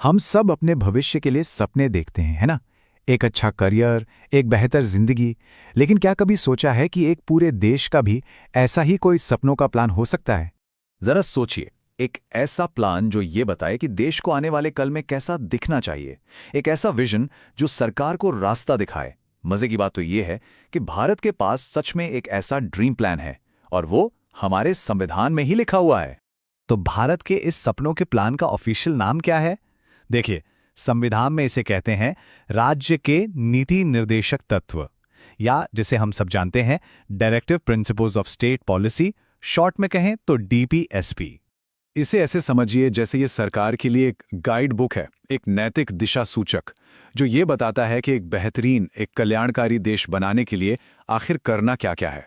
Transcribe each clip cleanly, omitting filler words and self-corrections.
हम सब अपने भविष्य के लिए सपने देखते हैं, है ना? एक अच्छा करियर, एक बेहतर जिंदगी। लेकिन क्या कभी सोचा है कि एक पूरे देश का भी ऐसा ही कोई सपनों का प्लान हो सकता है? जरा सोचिए, एक ऐसा प्लान जो ये बताए कि देश को आने वाले कल में कैसा दिखना चाहिए। एक ऐसा विजन जो सरकार को रास्ता दिखाए। मजे की बात तो ये है कि भारत के पास सच में एक ऐसा ड्रीम प्लान है, और वो हमारे संविधान में ही लिखा हुआ है। तो भारत के इस सपनों के प्लान का ऑफिशियल नाम क्या है? देखिए, संविधान में इसे कहते हैं राज्य के नीति निर्देशक तत्व, या जिसे हम सब जानते हैं directive principles of state policy, short में कहें तो डीपीएसपी। इसे ऐसे समझिए जैसे ये सरकार के लिए एक गाइड बुक है, एक नैतिक दिशा सूचक, जो ये बताता है कि एक बेहतरीन, एक कल्याणकारी देश बनाने के लिए आखिर करना क्या क्या है।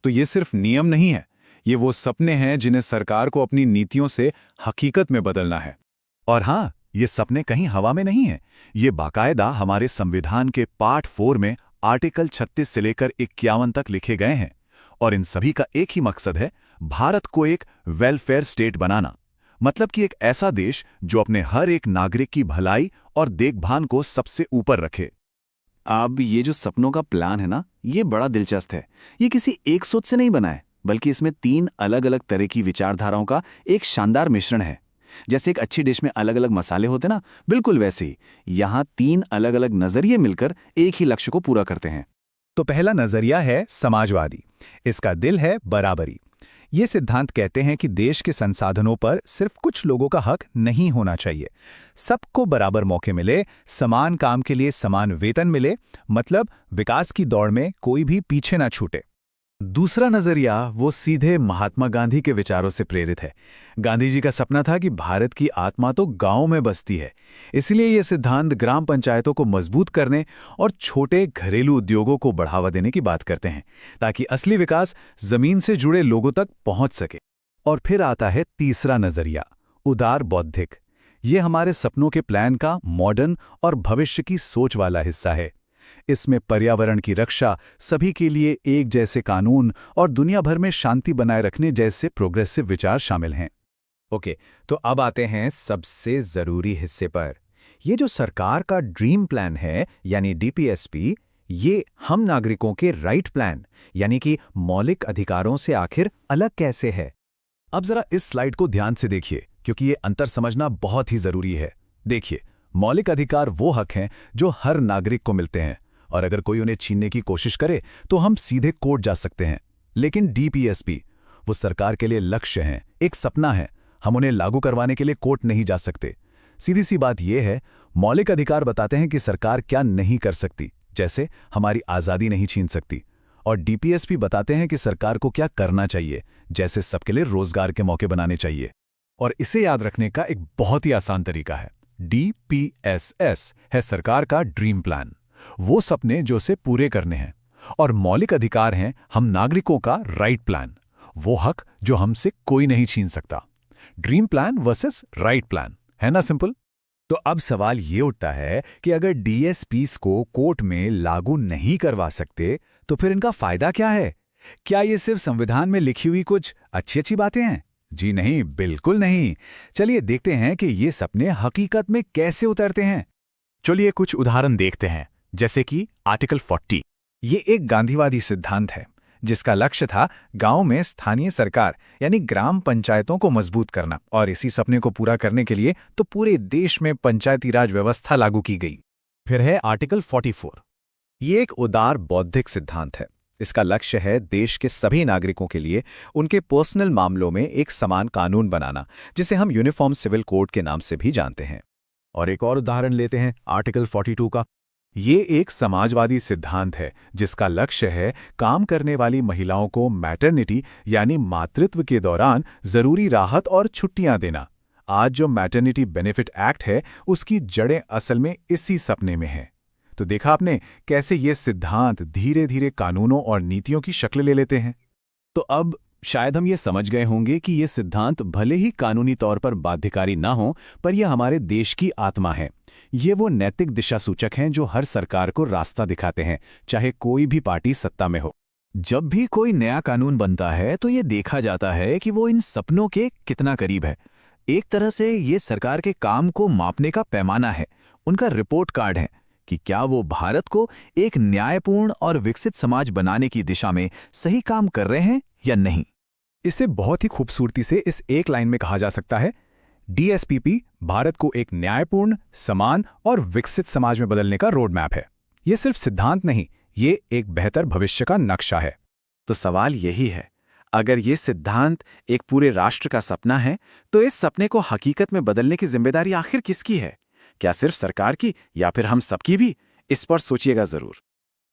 तो ये सिर्फ नियम नहीं है, ये वो सपने हैं जिन्हें सरकार को अपनी नीतियों से हकीकत में बदलना है। और हाँ, ये सपने कहीं हवा में नहीं हैं। ये बाकायदा हमारे संविधान के पार्ट 4 में आर्टिकल 36 से लेकर 51 तक लिखे गए हैं। और इन सभी का एक ही मकसद है, भारत को एक वेलफेयर स्टेट बनाना। मतलब कि एक ऐसा देश जो अपने हर एक नागरिक की भलाई और देखभाल को सबसे ऊपर रखे। अब ये जो सपनों का प्लान है ना, ये बड़ा दिलचस्प है। ये किसी एक सोच से नहीं बना है, बल्कि इसमें 3 अलग अलग तरह की विचारधाराओं का एक शानदार मिश्रण है। जैसे एक अच्छी डिश में अलग अलग मसाले होते ना, बिल्कुल वैसे ही यहाँ 3 अलग अलग नजरिए मिलकर एक ही लक्ष्य को पूरा करते हैं। तो पहला नजरिया है समाजवादी। इसका दिल है बराबरी। ये सिद्धांत कहते हैं कि देश के संसाधनों पर सिर्फ कुछ लोगों का हक नहीं होना चाहिए। सबको बराबर मौके मिले, समान काम के लिए समान वेतन मिले, मतलब विकास की दौड़ में कोई भी पीछे ना छूटे। दूसरा नजरिया वो सीधे महात्मा गांधी के विचारों से प्रेरित है। गांधी जी का सपना था कि भारत की आत्मा तो गांव में बसती है। इसलिए ये सिद्धांत ग्राम पंचायतों को मजबूत करने और छोटे घरेलू उद्योगों को बढ़ावा देने की बात करते हैं, ताकि असली विकास जमीन से जुड़े लोगों तक पहुंच सके। और फिर आता है तीसरा नजरिया, उदार बौद्धिक। ये हमारे सपनों के प्लान का मॉडर्न और भविष्य की सोच वाला हिस्सा है। इसमें पर्यावरण की रक्षा, सभी के लिए एक जैसे कानून और दुनिया भर में शांति बनाए रखने जैसे प्रोग्रेसिव विचार शामिल हैं। ओके, तो अब आते हैं सबसे जरूरी हिस्से पर। ये जो सरकार का ड्रीम प्लान है, यानी डीपीएसपी, ये हम नागरिकों के राइट प्लान, यानी कि मौलिक अधिकारों से आखिर अलग कैसे है? अब जरा इस स्लाइड को ध्यान से देखिए, क्योंकि ये अंतर समझना बहुत ही जरूरी है। देखिए, मौलिक अधिकार वो हक हैं जो हर नागरिक को मिलते हैं, और अगर कोई उन्हें छीनने की कोशिश करे तो हम सीधे कोर्ट जा सकते हैं। लेकिन डीपीएसपी वो सरकार के लिए लक्ष्य हैं, एक सपना है। हम उन्हें लागू करवाने के लिए कोर्ट नहीं जा सकते। सीधी सी बात यह है, मौलिक अधिकार बताते हैं कि सरकार क्या नहीं कर सकती, जैसे हमारी आज़ादी नहीं छीन सकती। और डीपीएसपी बताते हैं कि सरकार को क्या करना चाहिए, जैसे सबके लिए रोजगार के मौके बनाने चाहिए। और इसे याद रखने का एक बहुत ही आसान तरीका है। डीपीएसएस है सरकार का ड्रीम प्लान, वो सपने जो उसे पूरे करने हैं। और मौलिक अधिकार हैं हम नागरिकों का राइट प्लान, वो हक जो हमसे कोई नहीं छीन सकता। Dream plan versus right plan, है ना सिंपल? तो अब सवाल ये उठता है कि अगर डीएसपीस को कोर्ट में लागू नहीं करवा सकते, तो फिर इनका फायदा क्या है? क्या ये सिर्फ संविधान में लिखी हुई कुछ अच्छी अच्छी बातें हैं? जी नहीं, बिल्कुल नहीं। चलिए देखते हैं कि ये सपने हकीकत में कैसे उतरते हैं। चलिए कुछ उदाहरण देखते हैं, जैसे कि आर्टिकल 40। ये एक गांधीवादी सिद्धांत है जिसका लक्ष्य था गांव में स्थानीय सरकार यानी ग्राम पंचायतों को मजबूत करना, और इसी सपने को पूरा करने के लिए तो पूरे देश में पंचायती राज व्यवस्था लागू की गई। फिर है आर्टिकल 44। ये एक उदार बौद्धिक सिद्धांत है। इसका लक्ष्य है देश के सभी नागरिकों के लिए उनके पर्सनल मामलों में एक समान कानून बनाना, जिसे हम यूनिफॉर्म सिविल कोड के नाम से भी जानते हैं। और एक और उदाहरण लेते हैं आर्टिकल 42 का। ये एक समाजवादी सिद्धांत है जिसका लक्ष्य है काम करने वाली महिलाओं को मैटरनिटी यानी मातृत्व के दौरान जरूरी राहत और छुट्टियां देना। आज जो मैटरनिटी बेनिफिट एक्ट है, उसकी जड़ें असल में इसी सपने में हैं। तो देखा आपने कैसे ये सिद्धांत धीरे धीरे कानूनों और नीतियों की शक्ल ले लेते हैं। तो अब शायद हम ये समझ गए होंगे कि ये सिद्धांत भले ही कानूनी तौर पर बाध्यकारी ना हो, पर यह हमारे देश की आत्मा है। ये वो नैतिक दिशा सूचक हैं जो हर सरकार को रास्ता दिखाते हैं, चाहे कोई भी पार्टी सत्ता में हो। जब भी कोई नया कानून बनता है तो ये देखा जाता है कि वो इन सपनों के कितना करीब है। एक तरह से ये सरकार के काम को मापने का पैमाना है, उनका रिपोर्ट कार्ड है कि क्या वो भारत को एक न्यायपूर्ण और विकसित समाज बनाने की दिशा में सही काम कर रहे हैं या नहीं। इसे बहुत ही खूबसूरती से इस एक लाइन में कहा जा सकता है, डीएसपीपी भारत को एक न्यायपूर्ण, समान और विकसित समाज में बदलने का रोड मैप है। ये सिर्फ सिद्धांत नहीं, ये एक बेहतर भविष्य का नक्शा है। तो सवाल यही है, अगर ये सिद्धांत एक पूरे राष्ट्र का सपना है, तो इस सपने को हकीकत में बदलने की जिम्मेदारी आखिर किसकी है? क्या सिर्फ सरकार की या फिर हम सबकी भी? इस पर सोचिएगा जरूर।